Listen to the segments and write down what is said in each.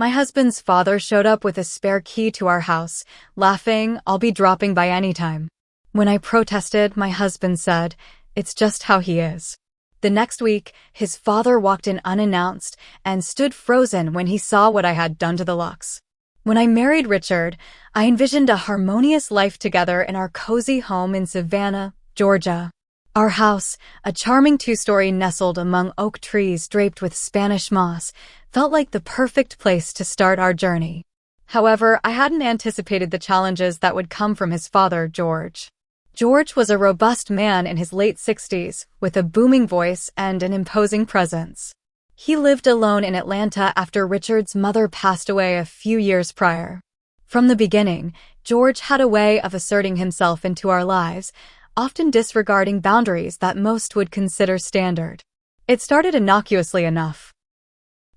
My husband's father showed up with a spare key to our house, laughing, "I'll be dropping by any time." When I protested, my husband said, "It's just how he is." The next week, his father walked in unannounced and stood frozen when he saw what I had done to the locks. When I married Richard, I envisioned a harmonious life together in our cozy home in Savannah, Georgia. Our house, a charming two-story nestled among oak trees draped with Spanish moss, felt like the perfect place to start our journey. However, I hadn't anticipated the challenges that would come from his father, George. George was a robust man in his late 60s, with a booming voice and an imposing presence. He lived alone in Atlanta after Richard's mother passed away a few years prior. From the beginning, George had a way of asserting himself into our lives, often disregarding boundaries that most would consider standard. It started innocuously enough.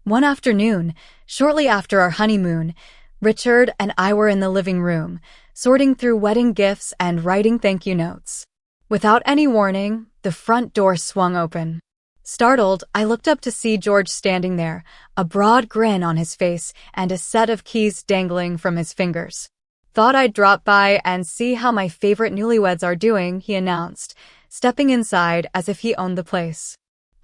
One afternoon, shortly after our honeymoon, Richard and I were in the living room, sorting through wedding gifts and writing thank you notes. Without any warning, the front door swung open. Startled, I looked up to see George standing there, a broad grin on his face and a set of keys dangling from his fingers. "Thought I'd drop by and see how my favorite newlyweds are doing," he announced, stepping inside as if he owned the place.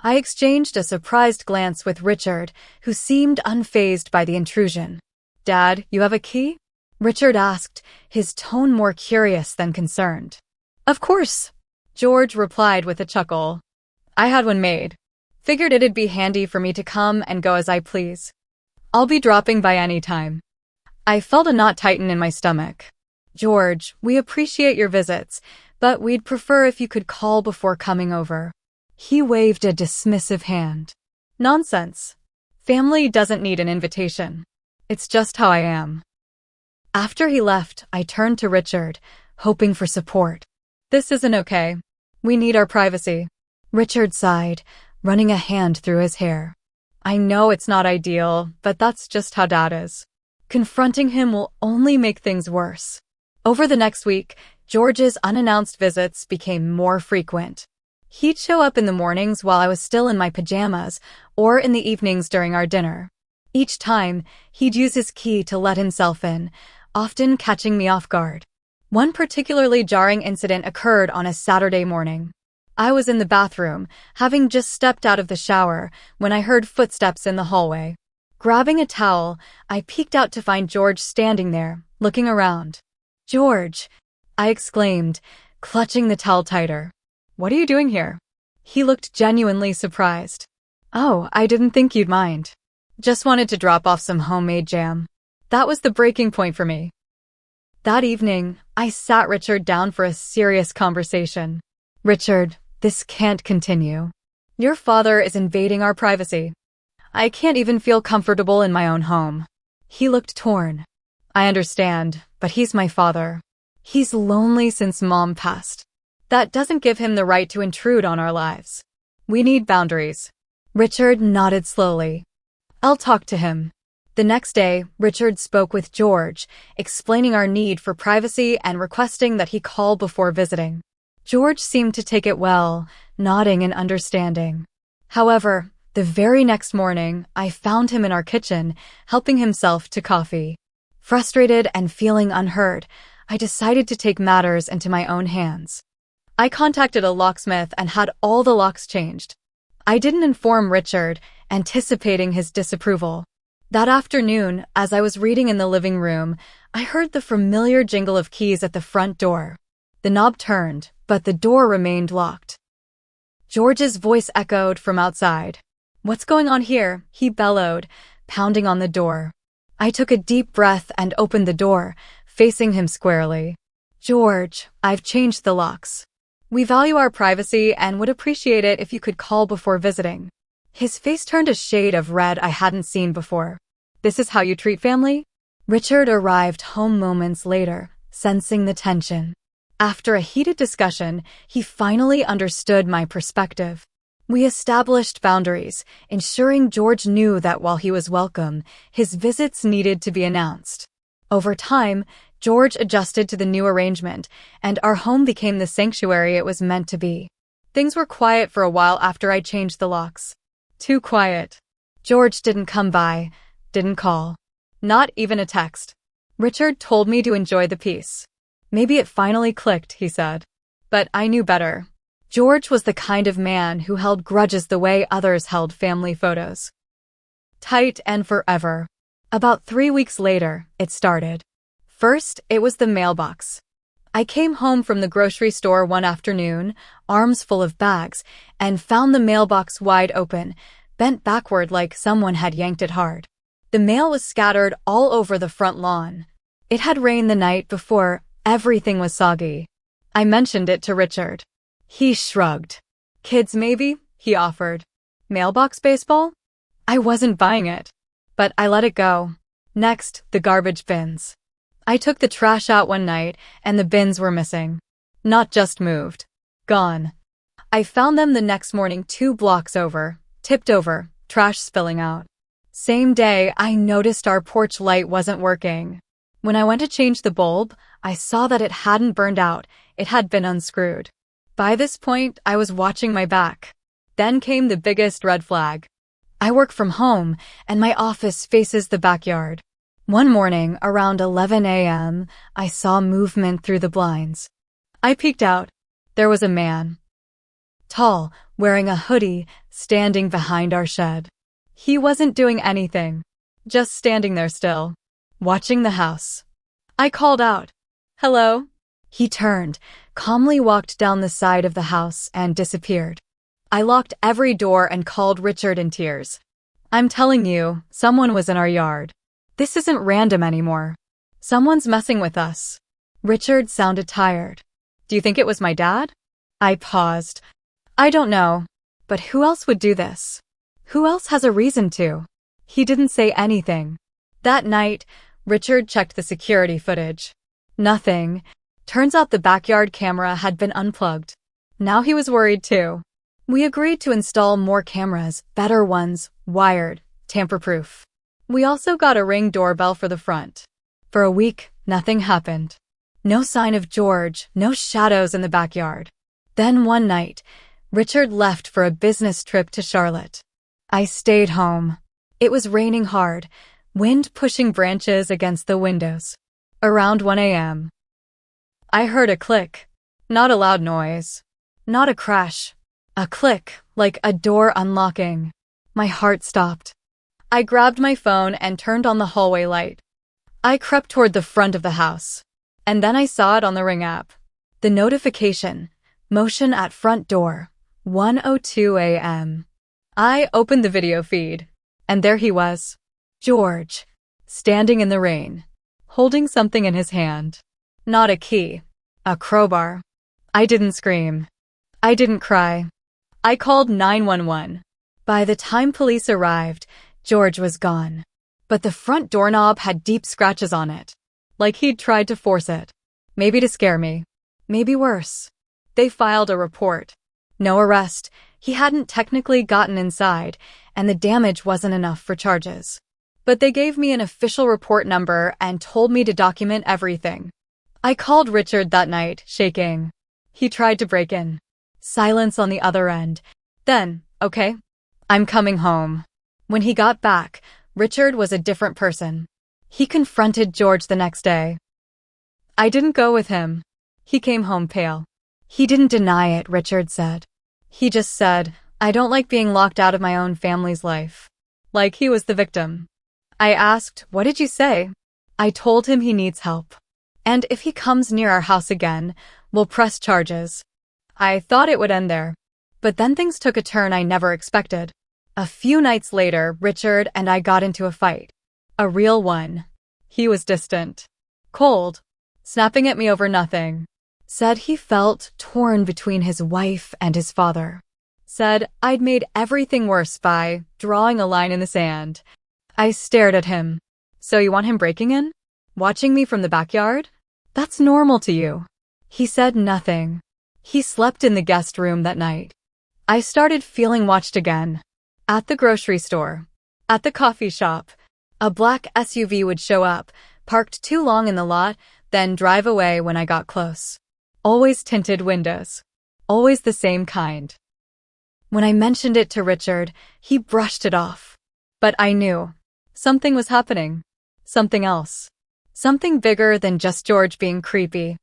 I exchanged a surprised glance with Richard, who seemed unfazed by the intrusion. "Dad, you have a key?" Richard asked, his tone more curious than concerned. "Of course," George replied with a chuckle. "I had one made. Figured it'd be handy for me to come and go as I please. I'll be dropping by any time." I felt a knot tighten in my stomach. "George, we appreciate your visits, but we'd prefer if you could call before coming over." He waved a dismissive hand. "Nonsense. Family doesn't need an invitation. It's just how I am." After he left, I turned to Richard, hoping for support. "This isn't okay. We need our privacy." Richard sighed, running a hand through his hair. "I know it's not ideal, but that's just how Dad is. Confronting him will only make things worse." Over the next week, George's unannounced visits became more frequent. He'd show up in the mornings while I was still in my pajamas, or in the evenings during our dinner. Each time, he'd use his key to let himself in, often catching me off guard. One particularly jarring incident occurred on a Saturday morning. I was in the bathroom, having just stepped out of the shower, when I heard footsteps in the hallway. Grabbing a towel, I peeked out to find George standing there, looking around. "George!" I exclaimed, clutching the towel tighter. "What are you doing here?" He looked genuinely surprised. "Oh, I didn't think you'd mind. Just wanted to drop off some homemade jam." That was the breaking point for me. That evening, I sat Richard down for a serious conversation. "Richard, this can't continue. Your father is invading our privacy. I can't even feel comfortable in my own home." He looked torn. "I understand, but he's my father. He's lonely since Mom passed. That doesn't give him the right to intrude on our lives. We need boundaries." Richard nodded slowly. "I'll talk to him." The next day, Richard spoke with George, explaining our need for privacy and requesting that he call before visiting. George seemed to take it well, nodding in understanding. However, the very next morning, I found him in our kitchen, helping himself to coffee. Frustrated and feeling unheard, I decided to take matters into my own hands. I contacted a locksmith and had all the locks changed. I didn't inform Richard, anticipating his disapproval. That afternoon, as I was reading in the living room, I heard the familiar jingle of keys at the front door. The knob turned, but the door remained locked. George's voice echoed from outside. "What's going on here?" he bellowed, pounding on the door. I took a deep breath and opened the door, facing him squarely. "George, I've changed the locks. We value our privacy and would appreciate it if you could call before visiting." His face turned a shade of red I hadn't seen before. "This is how you treat family?" Richard arrived home moments later, sensing the tension. After a heated discussion, he finally understood my perspective. We established boundaries, ensuring George knew that while he was welcome, his visits needed to be announced. Over time, George adjusted to the new arrangement, and our home became the sanctuary it was meant to be. Things were quiet for a while after I changed the locks. Too quiet. George didn't come by, didn't call. Not even a text. Richard told me to enjoy the peace. Maybe it finally clicked, he said. But I knew better. George was the kind of man who held grudges the way others held family photos. Tight and forever. About 3 weeks later, it started. First, it was the mailbox. I came home from the grocery store one afternoon, arms full of bags, and found the mailbox wide open, bent backward like someone had yanked it hard. The mail was scattered all over the front lawn. It had rained the night before. Everything was soggy. I mentioned it to Richard. He shrugged. Kids maybe, he offered. Mailbox baseball? I wasn't buying it. But I let it go. Next, the garbage bins. I took the trash out one night, and the bins were missing. Not just moved. Gone. I found them the next morning 2 blocks over, tipped over, trash spilling out. Same day, I noticed our porch light wasn't working. When I went to change the bulb, I saw that it hadn't burned out, it had been unscrewed. By this point, I was watching my back. Then came the biggest red flag. I work from home, and my office faces the backyard. One morning, around 11 a.m., I saw movement through the blinds. I peeked out. There was a man. Tall, wearing a hoodie, standing behind our shed. He wasn't doing anything. Just standing there still, watching the house. I called out, "Hello?" He turned, calmly walked down the side of the house, and disappeared. I locked every door and called Richard in tears. I'm telling you, someone was in our yard. This isn't random anymore. Someone's messing with us. Richard sounded tired. Do you think it was my dad? I paused. I don't know. But who else would do this? Who else has a reason to? He didn't say anything. That night, Richard checked the security footage. Nothing. Turns out the backyard camera had been unplugged. Now he was worried too. We agreed to install more cameras, better ones, wired, tamper-proof. We also got a Ring doorbell for the front. For a week, nothing happened. No sign of George, no shadows in the backyard. Then one night, Richard left for a business trip to Charlotte. I stayed home. It was raining hard, wind pushing branches against the windows. Around 1 a.m. I heard a click. Not a loud noise. Not a crash. A click, like a door unlocking. My heart stopped. I grabbed my phone and turned on the hallway light. I crept toward the front of the house. And then I saw it on the Ring app. The notification. Motion at front door. 1:02 a.m. I opened the video feed. And there he was. George. Standing in the rain. Holding something in his hand. Not a key. A crowbar. I didn't scream. I didn't cry. I called 911. By the time police arrived, George was gone. But the front doorknob had deep scratches on it. Like he'd tried to force it. Maybe to scare me. Maybe worse. They filed a report. No arrest. He hadn't technically gotten inside, and the damage wasn't enough for charges. But they gave me an official report number and told me to document everything. I called Richard that night, shaking. He tried to break in. Silence on the other end. Then, okay, I'm coming home. When he got back, Richard was a different person. He confronted George the next day. I didn't go with him. He came home pale. He didn't deny it, Richard said. He just said, I don't like being locked out of my own family's life. Like he was the victim. I asked, what did you say? I told him he needs help. And if he comes near our house again, we'll press charges. I thought it would end there. But then things took a turn I never expected. A few nights later, Richard and I got into a fight. A real one. He was distant. Cold. Snapping at me over nothing. Said he felt torn between his wife and his father. Said I'd made everything worse by drawing a line in the sand. I stared at him. So you want him breaking in? Watching me from the backyard? That's normal to you. He said nothing. He slept in the guest room that night. I started feeling watched again. At the grocery store. At the coffee shop. A black SUV would show up, parked too long in the lot, then drive away when I got close. Always tinted windows. Always the same kind. When I mentioned it to Richard, he brushed it off. But I knew. Something was happening. Something else. Something bigger than just George being creepy.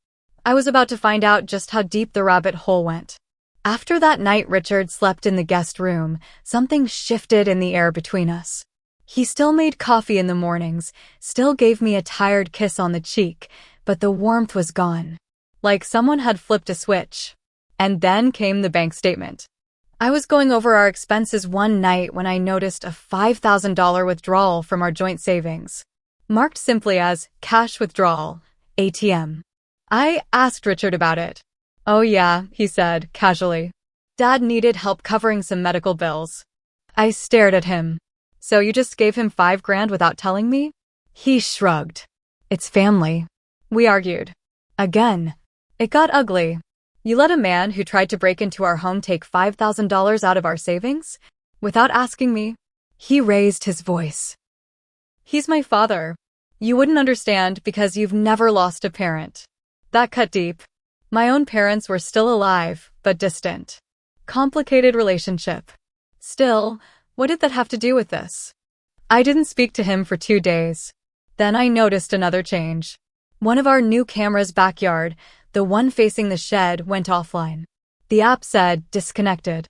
I was about to find out just how deep the rabbit hole went. After that night Richard slept in the guest room, something shifted in the air between us. He still made coffee in the mornings, still gave me a tired kiss on the cheek, but the warmth was gone. Like someone had flipped a switch. And then came the bank statement. I was going over our expenses one night when I noticed a $5,000 withdrawal from our joint savings, marked simply as cash withdrawal, ATM. I asked Richard about it. Oh yeah, he said, casually. Dad needed help covering some medical bills. I stared at him. So you just gave him $5,000 without telling me? He shrugged. It's family. We argued. Again. It got ugly. You let a man who tried to break into our home take $5,000 out of our savings? Without asking me? He raised his voice. He's my father. You wouldn't understand because you've never lost a parent. That cut deep. My own parents were still alive, but distant. Complicated relationship. Still, what did that have to do with this? I didn't speak to him for 2 days. Then I noticed another change. One of our new cameras' backyard, the one facing the shed, went offline. The app said disconnected.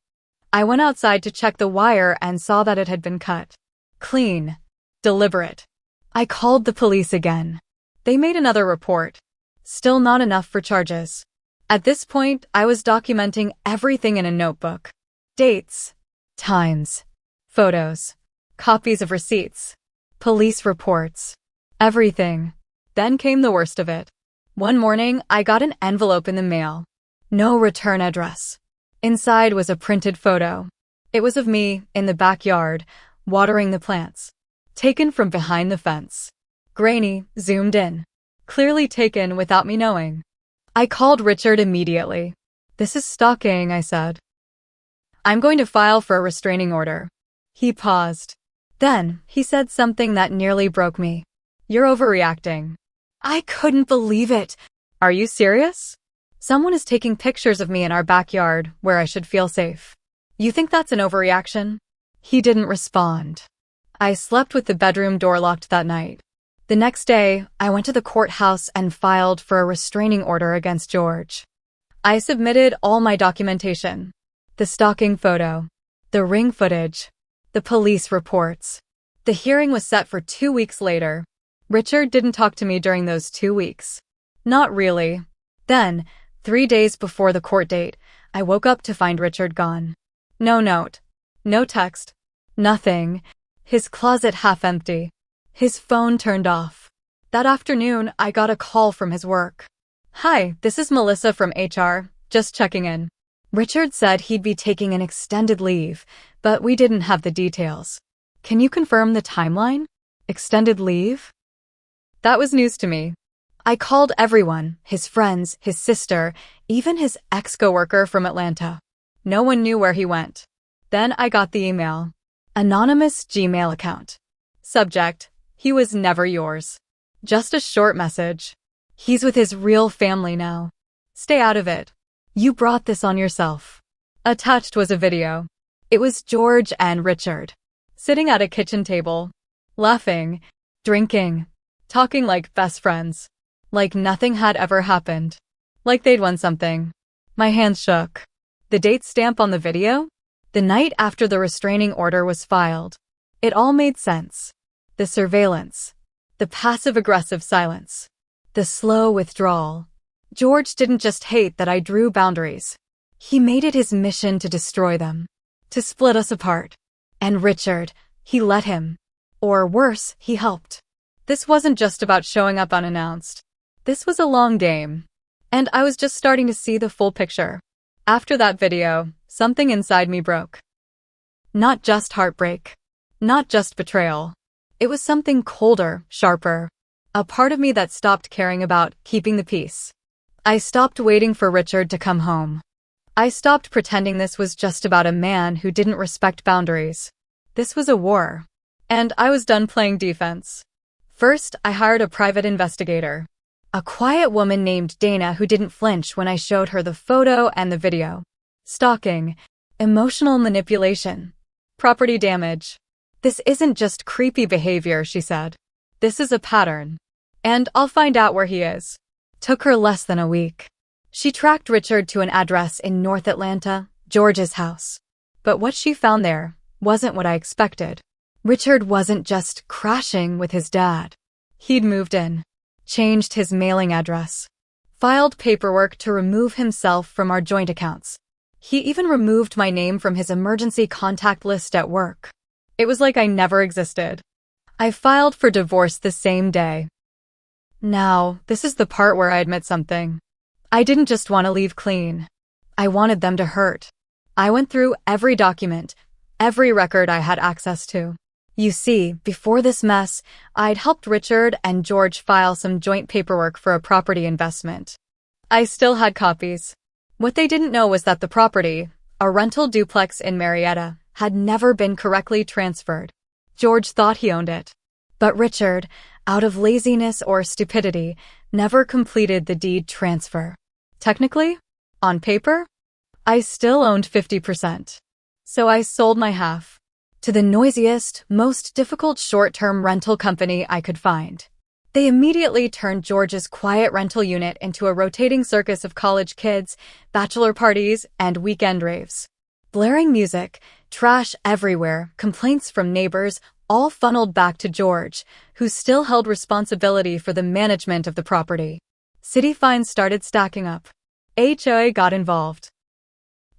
I went outside to check the wire and saw that it had been cut. Clean. Deliberate. I called the police again. They made another report. Still not enough for charges. At this point, I was documenting everything in a notebook. Dates. Times. Photos. Copies of receipts. Police reports. Everything. Then came the worst of it. One morning, I got an envelope in the mail. No return address. Inside was a printed photo. It was of me, in the backyard, watering the plants. Taken from behind the fence. Grainy, zoomed in. Clearly taken without me knowing. I called Richard immediately. This is stalking, I said. I'm going to file for a restraining order. He paused. Then, he said something that nearly broke me. You're overreacting. I couldn't believe it. Are you serious? Someone is taking pictures of me in our backyard, where I should feel safe. You think that's an overreaction? He didn't respond. I slept with the bedroom door locked that night. The next day, I went to the courthouse and filed for a restraining order against George. I submitted all my documentation. The stalking photo. The ring footage. The police reports. The hearing was set for 2 weeks later. Richard didn't talk to me during those 2 weeks. Not really. Then, 3 days before the court date, I woke up to find Richard gone. No note. No text. Nothing. His closet half empty. His phone turned off. That afternoon, I got a call from his work. Hi, this is Melissa from HR, just checking in. Richard said he'd be taking an extended leave, but we didn't have the details. Can you confirm the timeline? Extended leave? That was news to me. I called everyone, his friends, his sister, even his ex-coworker from Atlanta. No one knew where he went. Then I got the email. Anonymous Gmail account. Subject. He was never yours. Just a short message. He's with his real family now. Stay out of it. You brought this on yourself. Attached was a video. It was George and Richard, sitting at a kitchen table, laughing, drinking, talking like best friends, like nothing had ever happened, like they'd won something. My hands shook. The date stamp on the video? The night after the restraining order was filed. It all made sense. The surveillance. The passive-aggressive silence. The slow withdrawal. George didn't just hate that I drew boundaries. He made it his mission to destroy them. To split us apart. And Richard, he let him. Or worse, he helped. This wasn't just about showing up unannounced. This was a long game. And I was just starting to see the full picture. After that video, something inside me broke. Not just heartbreak. Not just betrayal. It was something colder, sharper. A part of me that stopped caring about keeping the peace. I stopped waiting for Richard to come home. I stopped pretending this was just about a man who didn't respect boundaries. This was a war. And I was done playing defense. First, I hired a private investigator. A quiet woman named Dana who didn't flinch when I showed her the photo and the video. Stalking. Emotional manipulation. Property damage. This isn't just creepy behavior, she said. This is a pattern. And I'll find out where he is. Took her less than a week. She tracked Richard to an address in North Atlanta, George's house. But what she found there wasn't what I expected. Richard wasn't just crashing with his dad. He'd moved in, changed his mailing address, filed paperwork to remove himself from our joint accounts. He even removed my name from his emergency contact list at work. It was like I never existed. I filed for divorce the same day. Now, this is the part where I admit something. I didn't just want to leave clean. I wanted them to hurt. I went through every document, every record I had access to. You see, before this mess, I'd helped Richard and George file some joint paperwork for a property investment. I still had copies. What they didn't know was that the property, a rental duplex in Marietta, had never been correctly transferred. George thought he owned it. But Richard, out of laziness or stupidity, never completed the deed transfer. Technically, on paper, I still owned 50%. So I sold my half to the noisiest, most difficult short-term rental company I could find. They immediately turned George's quiet rental unit into a rotating circus of college kids, bachelor parties, and weekend raves. Blaring music, trash everywhere, complaints from neighbors, all funneled back to George, who still held responsibility for the management of the property. City fines started stacking up. HOA got involved.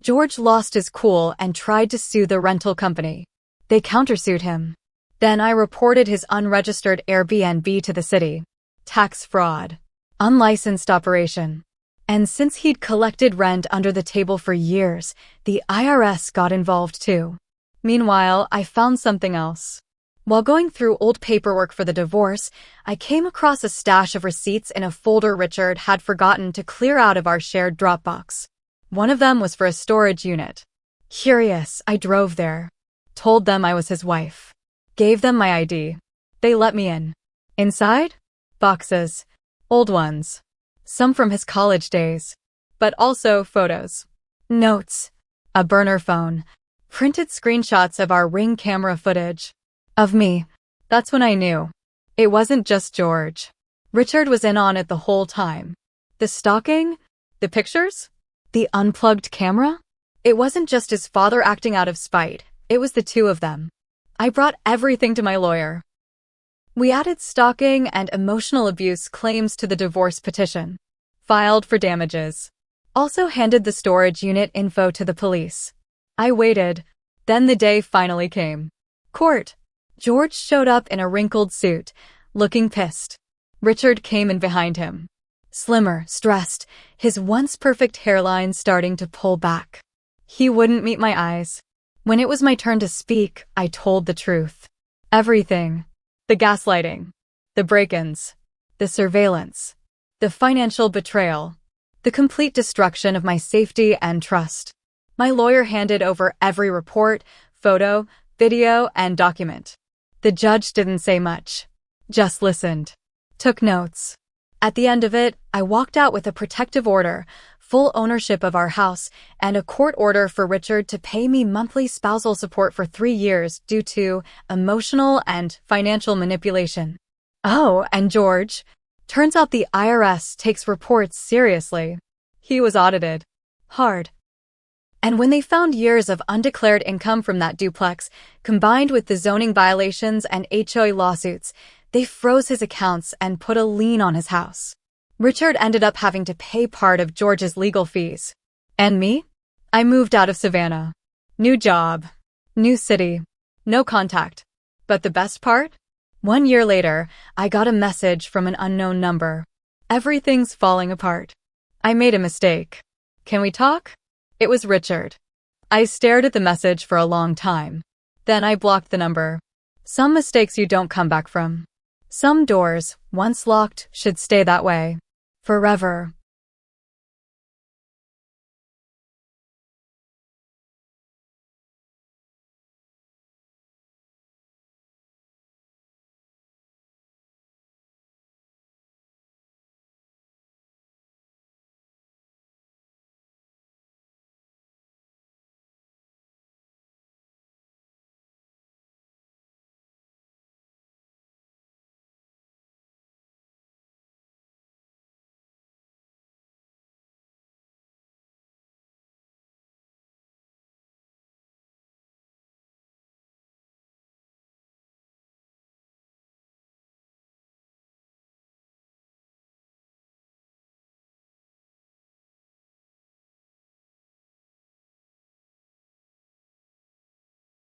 George lost his cool and tried to sue the rental company. They countersued him. Then I reported his unregistered Airbnb to the city. Tax fraud. Unlicensed operation. And since he'd collected rent under the table for years, the IRS got involved too. Meanwhile, I found something else. While going through old paperwork for the divorce, I came across a stash of receipts in a folder Richard had forgotten to clear out of our shared Dropbox. One of them was for a storage unit. Curious, I drove there. Told them I was his wife. Gave them my ID. They let me in. Inside? Boxes. Old ones. Some from his college days. But also photos. Notes. A burner phone. Printed screenshots of our Ring camera footage. Of me. That's when I knew. It wasn't just George. Richard was in on it the whole time. The stalking? The pictures? The unplugged camera? It wasn't just his father acting out of spite. It was the two of them. I brought everything to my lawyer. We added stalking and emotional abuse claims to the divorce petition. Filed for damages. Also handed the storage unit info to the police. I waited. Then the day finally came. Court. George showed up in a wrinkled suit, looking pissed. Richard came in behind him. Slimmer, stressed, his once perfect hairline starting to pull back. He wouldn't meet my eyes. When it was my turn to speak, I told the truth. Everything. The gaslighting. The break-ins. The surveillance. The financial betrayal. The complete destruction of my safety and trust. My lawyer handed over every report, photo, video, and document. The judge didn't say much. Just listened. Took notes. At the end of it, I walked out with a protective order, full ownership of our house, and a court order for Richard to pay me monthly spousal support for 3 years due to emotional and financial manipulation. Oh, and George. Turns out the IRS takes reports seriously. He was audited. Hard. And when they found years of undeclared income from that duplex, combined with the zoning violations and HOA lawsuits, they froze his accounts and put a lien on his house. Richard ended up having to pay part of George's legal fees. And me? I moved out of Savannah. New job. New city. No contact. But the best part? 1 year later, I got a message from an unknown number. Everything's falling apart. I made a mistake. Can we talk? It was Richard. I stared at the message for a long time. Then I blocked the number. Some mistakes you don't come back from. Some doors, once locked, should stay that way. Forever.